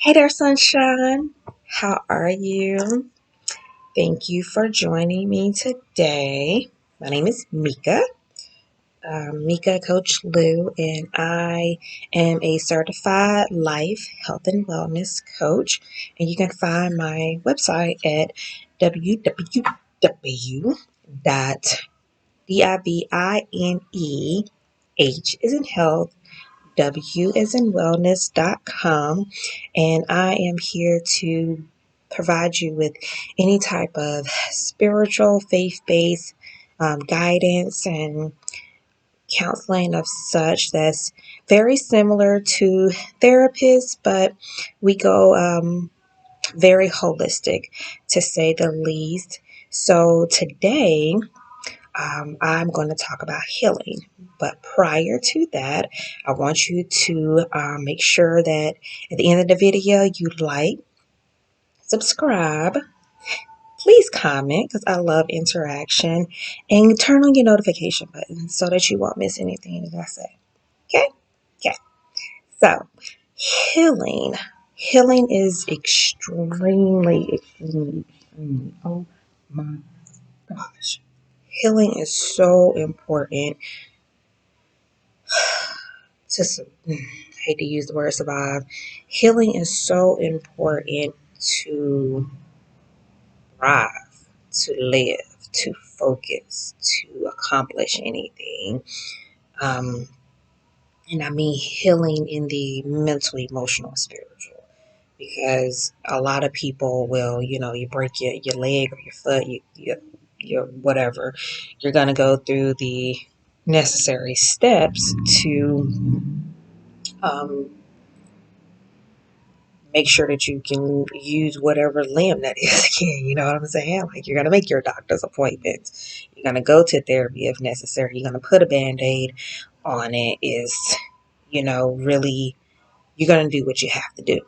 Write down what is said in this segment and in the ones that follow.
Hey there, sunshine. How are you? Thank you for joining me today. My name is Meka, Meka Coach Lou, and I am a certified life, health, and wellness coach. And you can find my website at www.divineh is in health W as in wellness.com, and I am here to provide you with any type of spiritual, faith based guidance and counseling of such that's very similar to therapists, but we go very holistic to say the least. So today, I'm going to talk about healing. But prior to that, I want you to make sure that at the end of the video, you like, subscribe, please comment because I love interaction, and turn on your notification button so that you won't miss anything that I say. Okay? Okay. So, healing. Healing is extremely. Oh my gosh. Healing is so important to hate to use the word survive. Healing is so important to thrive, to live, to focus, to accomplish anything. Um, and I mean healing in the mental, emotional, spiritual. Because a lot of people will, you break your leg or your foot, you whatever. You're going to go through the necessary steps to um, make sure that you can use whatever limb that is again. You know what I'm saying? Like you're going to make your doctor's appointments. You're going to go to therapy if necessary. You're going to put a band-aid on it. Is, really, you're going to do what you have to do.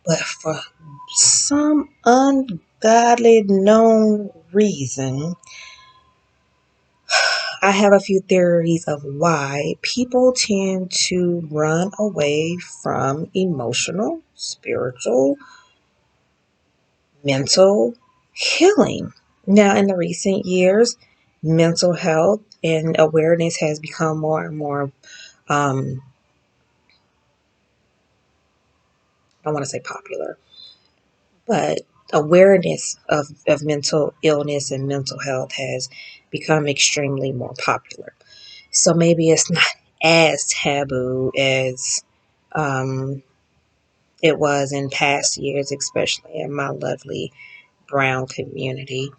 But for some ungodly known reason, I have a few theories of why people tend to run away from emotional, spiritual, mental healing. Now, in the recent years, mental health and awareness has become more and more, um, I want to say popular, but awareness of mental illness and mental health has become extremely more popular. So maybe it's not as taboo as um, it was in past years, especially in my lovely brown community.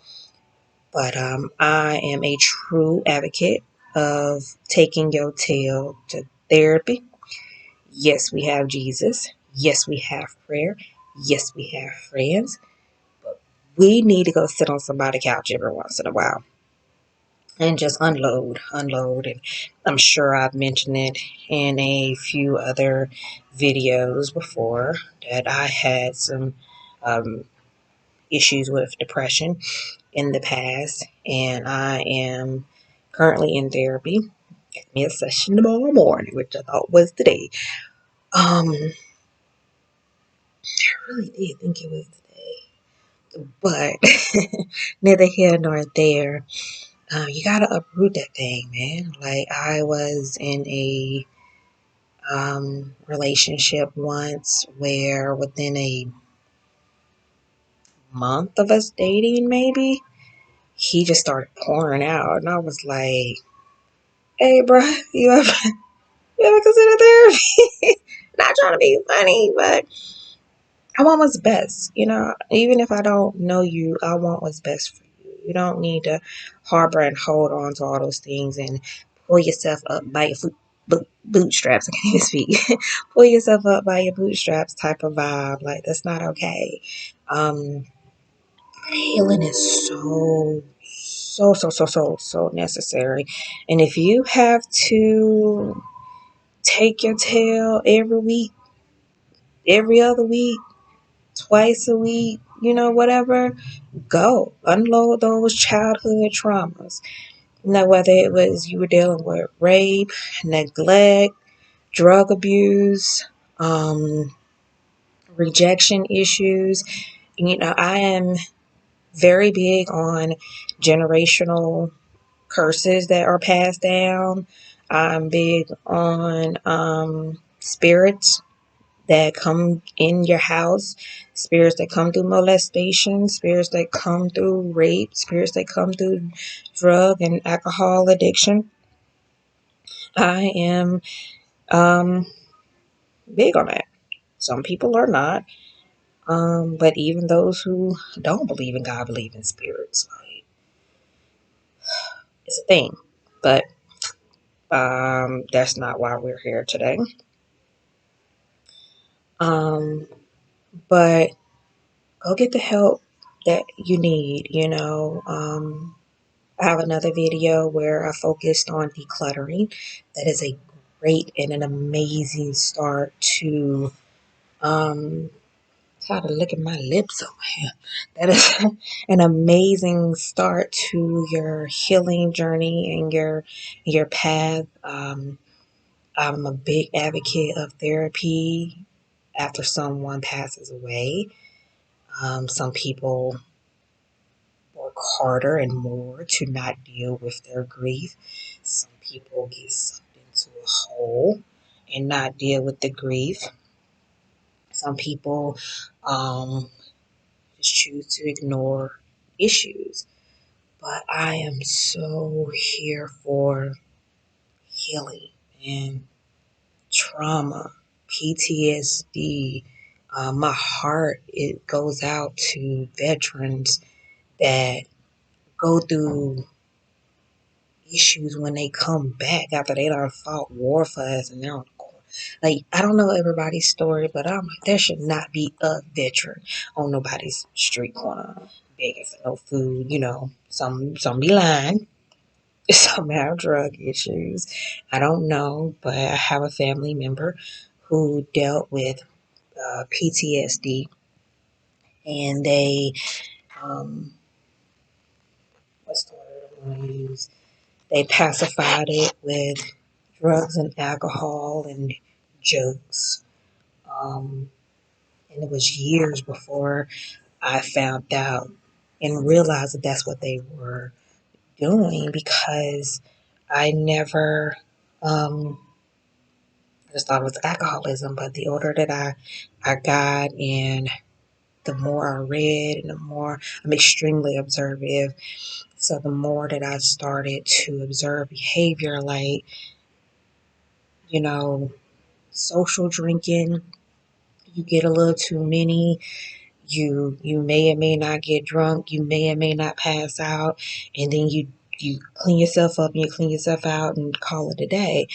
But I am a true advocate of taking your tail to therapy. Yes, we have Jesus. Yes, we have prayer. Yes, we have friends. We need to go sit on somebody's couch every once in a while and just unload. And I'm sure I've mentioned it in a few other videos before that I had some um, issues with depression in the past, and I am currently in therapy. Got me a session tomorrow morning, which I thought was today. I really did think it was today, but neither here nor there. You gotta uproot that thing, man. Like I was in a relationship once where within a month of us dating, maybe he just started pouring out, and I was like, "Hey, bro, you ever consider therapy?" Not trying to be funny, but I want what's best. Even if I don't know you, I want what's best for you. You don't need to harbor and hold on to all those things and pull yourself up by your bootstraps. I can't even speak. Pull yourself up by your bootstraps type of vibe. Like, that's not okay. Um, Healing is so necessary. And if you have to take your tail every week, every other week, twice a week, whatever, go unload those childhood traumas. Now, whether it was you were dealing with rape, neglect, drug abuse, rejection issues. I am very big on generational curses that are passed down. I'm big on spirits that come in your house, spirits that come through molestation, spirits that come through rape, spirits that come through drug and alcohol addiction. I am um, big on that. Some people are not, but even those who don't believe in God believe in spirits. Like, it's a thing, but that's not why we're here today. Um, but go get the help that you need. I have another video where I focused on decluttering. That is a great and an amazing start to try to look at my lips over here. That is an amazing start to your healing journey and your path. I'm a big advocate of therapy after someone passes away. Some people work harder and more to not deal with their grief. Some people get sucked into a hole and not deal with the grief. Some people just choose to ignore issues. But I am so here for healing and trauma, PTSD. My heart, it goes out to veterans that go through issues when they come back after they done fought war for us and they're on the court. Like, I don't know everybody's story, but I'm like, there should not be a veteran on nobody's street corner begging for no food. Some be lying. Some have drug issues. I don't know, but I have a family member who dealt with PTSD, and they, um, what's the word I want to use? They pacified it with drugs and alcohol and jokes. Um, and it was years before I found out and realized that that's what they were doing, because I never, I just thought it was alcoholism. But the older that I got, and the more I read, and the more I'm extremely observative. So the more that I started to observe behavior, like, you know, social drinking, you get a little too many, you may or may not get drunk, you may or may not pass out, and then you clean yourself up and you clean yourself out and call it a day.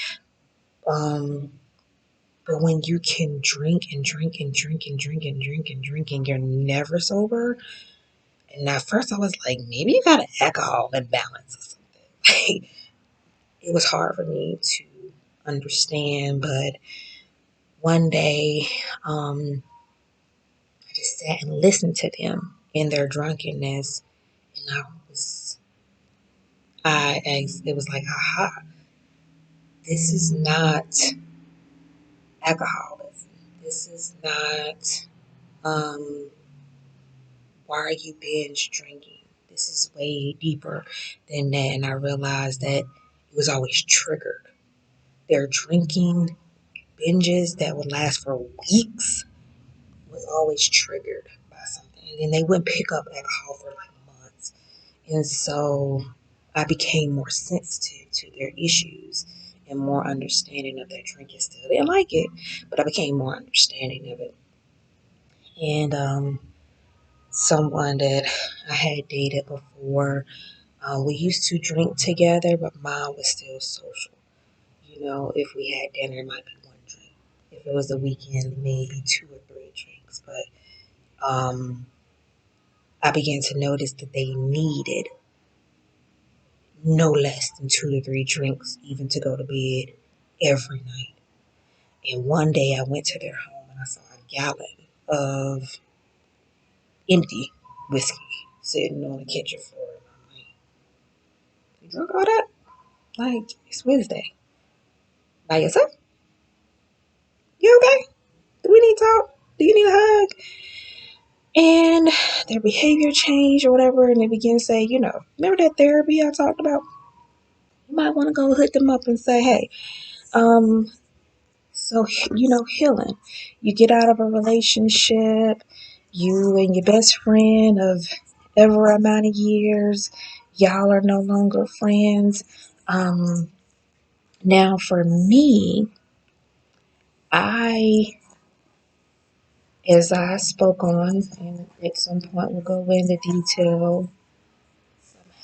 But when you can drink and drink and drink and drink and drink and drink and you're never sober, and at first I was like, maybe you got an alcohol imbalance or something. It was hard for me to understand, but one day, I just sat and listened to them in their drunkenness, and it was like, aha, this is not alcoholism. This is not, um, why are you binge drinking? This is way deeper than that. And I realized that it was always triggered. Their drinking binges that would last for weeks was always triggered by something. And then they wouldn't pick up alcohol for like months. And so I became more sensitive to their issues and more understanding of their drinking still. They didn't like it, but I became more understanding of it. And someone that I had dated before, we used to drink together, but mine was still social. If we had dinner, it might be one drink. If it was the weekend, maybe two or three drinks. But I began to notice that they needed no less than two to three drinks, even to go to bed every night. And one day I went to their home and I saw a gallon of empty whiskey sitting on the kitchen floor. And I'm like, you drunk all that? Like, it's Wednesday. By yourself? You okay? Do we need to talk? Do you need a hug? and their behavior changed or whatever, and they begin to say, remember that therapy I talked about? You might want to go hit them up and say, hey, um, so, healing. You get out of a relationship, you and your best friend of ever amount of years, y'all are no longer friends. Now, for me, I, as I spoke on, and at some point we'll go into detail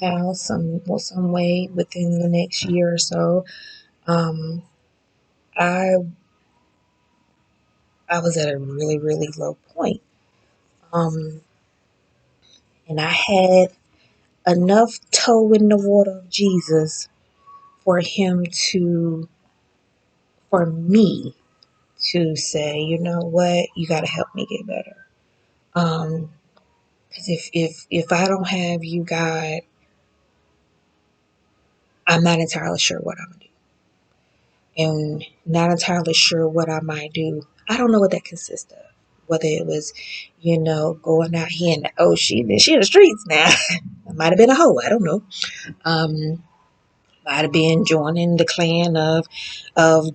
somehow, some way within the next year or so. Um, I I was at a really, really low point. Um, and I had enough toe in the water of Jesus for him to, for me to say, you know what, you got to help me get better. Because if I don't have you, God, I'm not entirely sure what I'm gonna do, and not entirely sure what I might do. I don't know what that consists of. Whether it was, going out here in the ocean, she in the streets now. I might have been a hoe. I don't know. Um, Might have been joining the clan of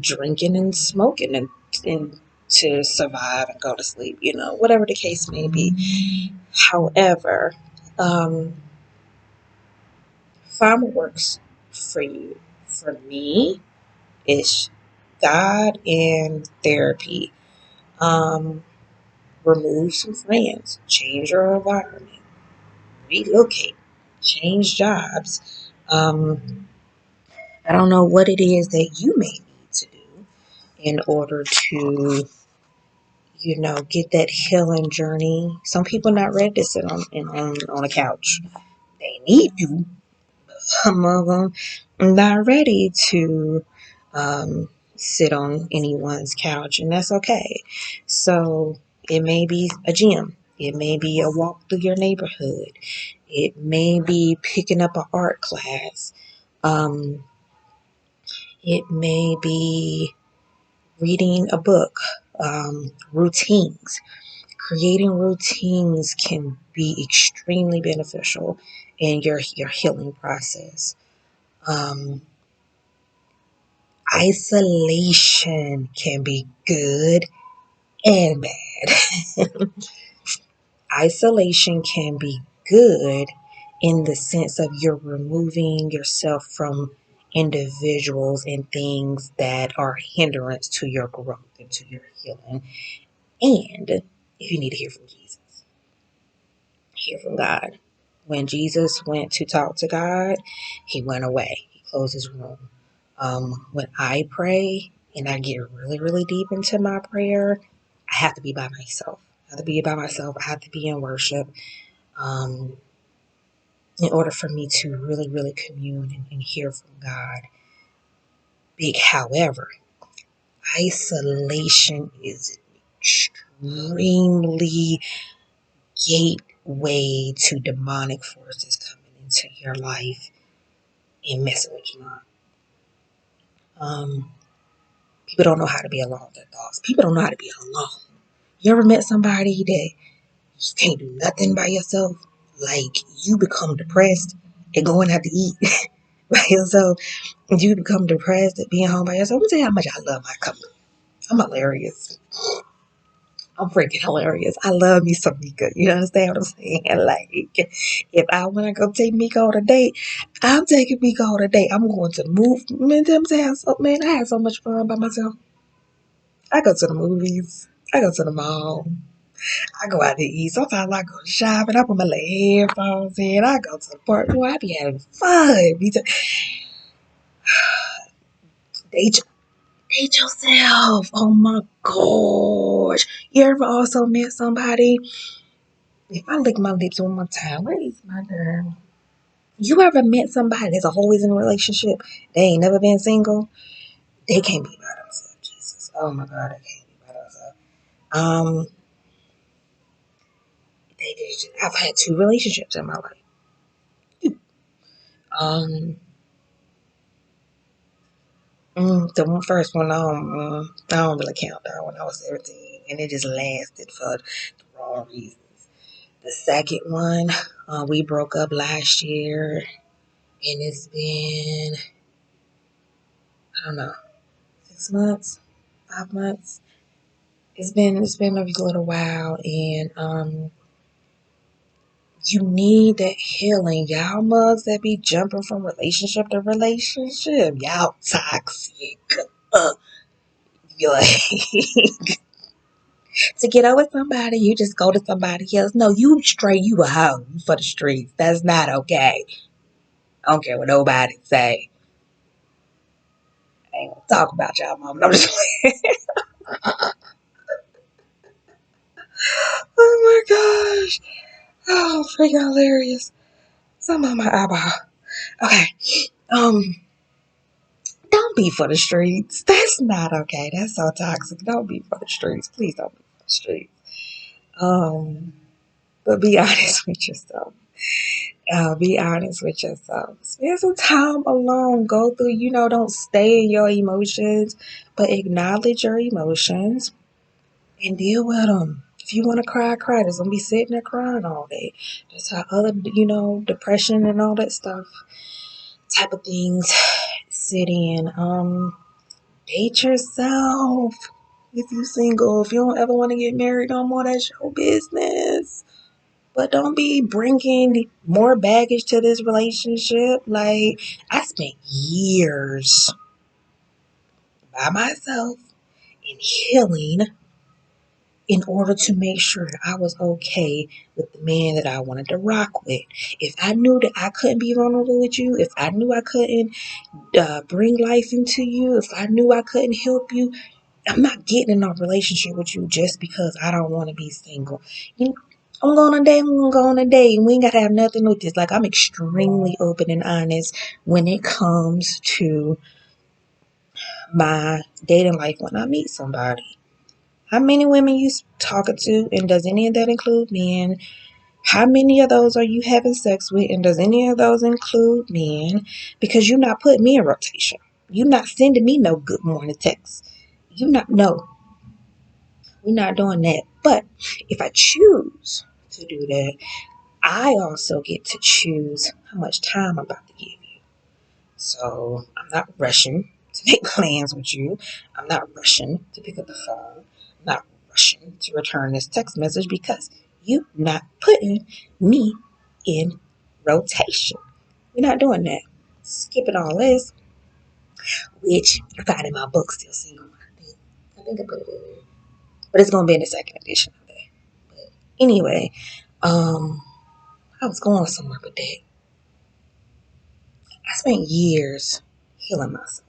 drinking and smoking and to survive and go to sleep, whatever the case may be. However, um, farmer works for you. For me, it's God and therapy. Um, Remove some friends, change your environment, relocate, change jobs. I don't know what it is that you may need to do in order to, get that healing journey. Some people not ready to sit on a couch. They need to. Some of them not ready to sit on anyone's couch, and that's okay. So it may be a gym. It may be a walk through your neighborhood. It may be picking up an art class. Um, it may be reading a book. Routines. Creating routines can be extremely beneficial in your healing process. Um, Isolation can be good and bad. Isolation can be good in the sense of you're removing yourself from individuals and things that are hindrance to your growth and to your healing. And if you need to hear from Jesus, hear from God. When Jesus went to talk to God, he went away. He closed his room. When I pray and I get really, really deep into my prayer, I have to be by myself. I have to be by myself. I have to be in worship um, in order for me to really, really commune and hear from God. Big, however, isolation is extremely gateway to demonic forces coming into your life and messing with your mind. Um, People don't know how to be alone with their thoughts. People don't know how to be alone. You ever met somebody that you can't do nothing by yourself? Like you become depressed and going out to eat by yourself. You become depressed at being home by yourself. Let me tell you how much I love my company. I'm hilarious. I'm freaking hilarious. I love me some Meka. You understand what I'm saying? Like, if I want to go take Meka on a date, I'm taking Meka on a date. I'm going to move. Man, I had so much fun by myself. I go to the movies. I go to the mall. I go out to eat. Sometimes I go shopping. I put my little headphones in. I go to the park. Boy, I be having fun. Date, date yourself. Oh my gosh. You ever also met somebody? If I lick my lips one more time, where is my girl? You ever met somebody that's always in a relationship? They ain't never been single. They can't be by themselves. Jesus. Oh my God, they can't be by themselves. Um, I've had two relationships in my life. Um, the first one, I don't really count that when I was 17, and it just lasted for the wrong reasons. The second one, we broke up last year, and it's been, I don't know, 6 months, 5 months. It's been a little while, and you need that healing. Y'all mugs that be jumping from relationship to relationship, y'all toxic. Uh, you like to get over somebody, you just go to somebody else. No, you straight, you a hoe for the streets. That's not okay. I don't care what nobody say. I ain't gonna talk about y'all, mom. I'm just like, oh my gosh. Oh, freaking hilarious. Some on my eyeball. Okay. Um, don't be for the streets. That's not okay. That's so toxic. Don't be for the streets. Please don't be for the streets. Um, but be honest with yourself. Be honest with yourself. Spend some time alone. Go through, don't stay in your emotions, but acknowledge your emotions and deal with them. If you want to cry, cry. Just don't be sitting there crying all day. That's how other, depression and all that stuff, type of things sit in. Date yourself. If you single, if you don't ever want to get married no more, that's your business. But don't be bringing more baggage to this relationship. Like, I spent years by myself in healing in order to make sure that I was okay with the man that I wanted to rock with. If I knew that I couldn't be vulnerable with you, if I knew I couldn't bring life into you, if I knew I couldn't help you, I'm not getting in a relationship with you just because I don't want to be single. You, I'm going on a date, I'm going to go on a date, and we ain't got to have nothing with this. Like, I'm extremely open and honest when it comes to my dating life when I meet somebody. How many women you talking to, and does any of that include men? How many of those are you having sex with, and does any of those include men? Because you're not putting me in rotation. You're not sending me no good morning text. You not no. We're not doing that. But if I choose to do that, I also get to choose how much time I'm about to give you. So I'm not rushing to make plans with you. I'm not rushing to pick up the phone. I'm not rushing to return this text message because you're not putting me in rotation. We're not doing that. Skipping all this, which you find in my book, Still Single. I think I put it in there. But it's going to be in the second edition of that. But anyway, I was going somewhere with that. I spent years healing myself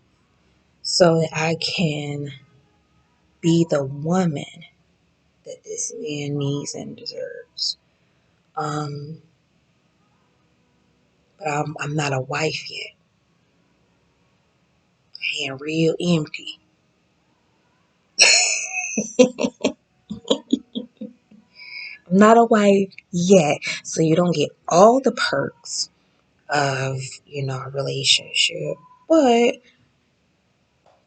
so that I can be the woman that this man needs and deserves. Um, but I'm not a wife yet. I am real empty. I'm not a wife yet, so you don't get all the perks of a relationship. But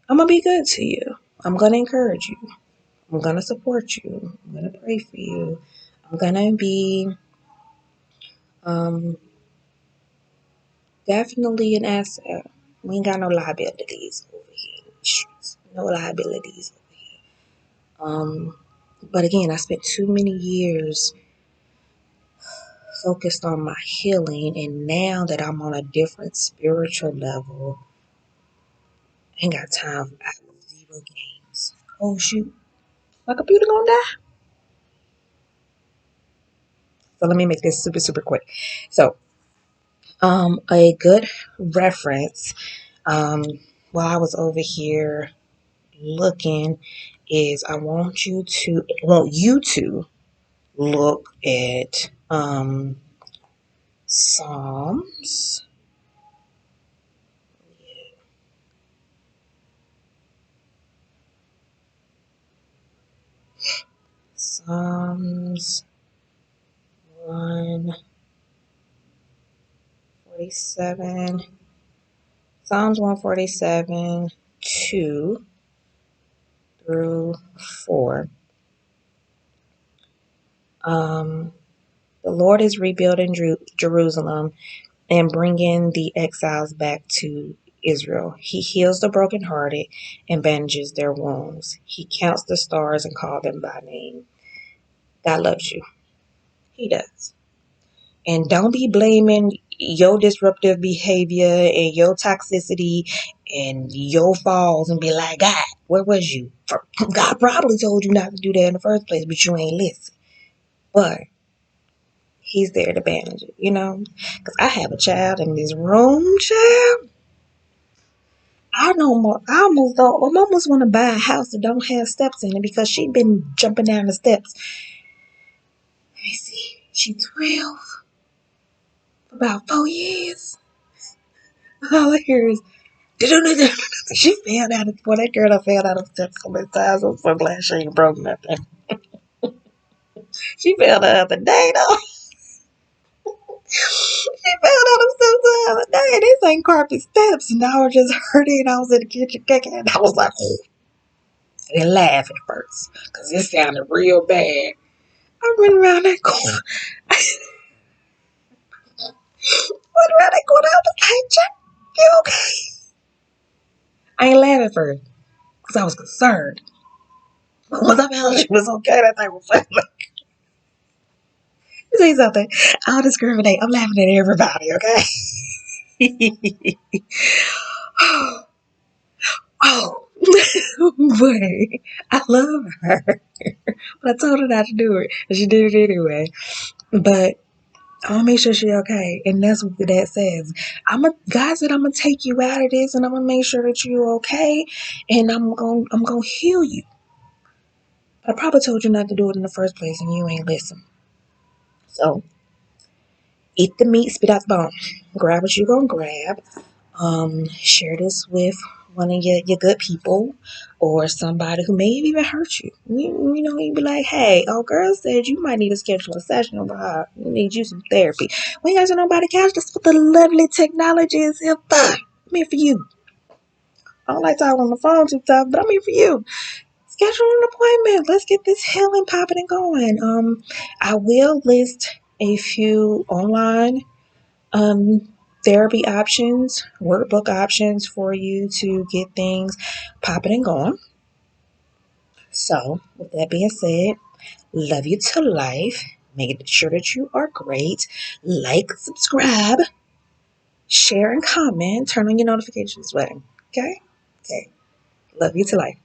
I'm gonna be good to you. I'm gonna encourage you. I'm gonna support you. I'm gonna pray for you. I'm gonna be um, definitely an asset. We ain't got no liabilities over here in the streets. No liabilities over here. But again, I spent too many years focused on my healing, and now that I'm on a different spiritual level, I ain't got time for zero games. Oh shoot, my computer gonna die. So let me make this super super quick. So, a good reference. Um, while I was over here looking is I want you to look at Psalms. Psalms 147. Psalms 147, 2 through 4. Um, Lord is rebuilding Jerusalem and bringing the exiles back to Israel. He heals the brokenhearted and bandages their wounds. He counts the stars and calls them by name. God loves you. He does. And don't be blaming your disruptive behavior and your toxicity and your falls and be like, God, where was you? God probably told you not to do that in the first place, but you ain't listen. But he's there to manage it, you know? Because I have a child in this room, child. I know more. I almost don't. I almost want to buy a house that don't have steps in it because she been jumping down the steps. Let me see. She's 12 for about 4 years. All I hear is she fell down. Boy, that girl done fell down the steps so many times. I'm so glad she ain't broke nothing. She fell the other day though. She fell down the steps the other day. And this ain't carpet steps, and I was just hurting. I was in the kitchen cooking, and I was like, oh. I didn't laugh at first because it sounded real bad. I went around that corner. Went around that corner. I was like, hey, Jack, you okay? I ain't laughing at first because I was concerned. But once I found out she was okay, that thing was funny. Let me say something. I don't discriminate. I'm laughing at everybody, okay? Oh, but I love her. But I told her not to do it, and she did it anyway. But I want to make sure she's okay, and that's what that says. God said I'm gonna take you out of this, and I'm gonna make sure that you're okay, and I'm gonna heal you. But I probably told you not to do it in the first place, and you ain't listen. So eat the meat, spit out the bone. Grab what you gonna grab. Share this with one of your good people or somebody who may have even hurt you. You know, you'd be like, hey, oh, girl said you might need to schedule a session over her. You need you some therapy. We ain't got to nobody couch. That's what the lovely technology is here for. I'm here for you. I don't like talking on the phone too tough, but I'm here for you. Schedule an appointment. Let's get this healing popping and going. I will list a few online um, therapy options, workbook options for you to get things popping and going. So, with that being said, love you to life. Make sure that you are great. Like, subscribe, share, and comment. Turn on your notifications button. Okay? Okay. Love you to life.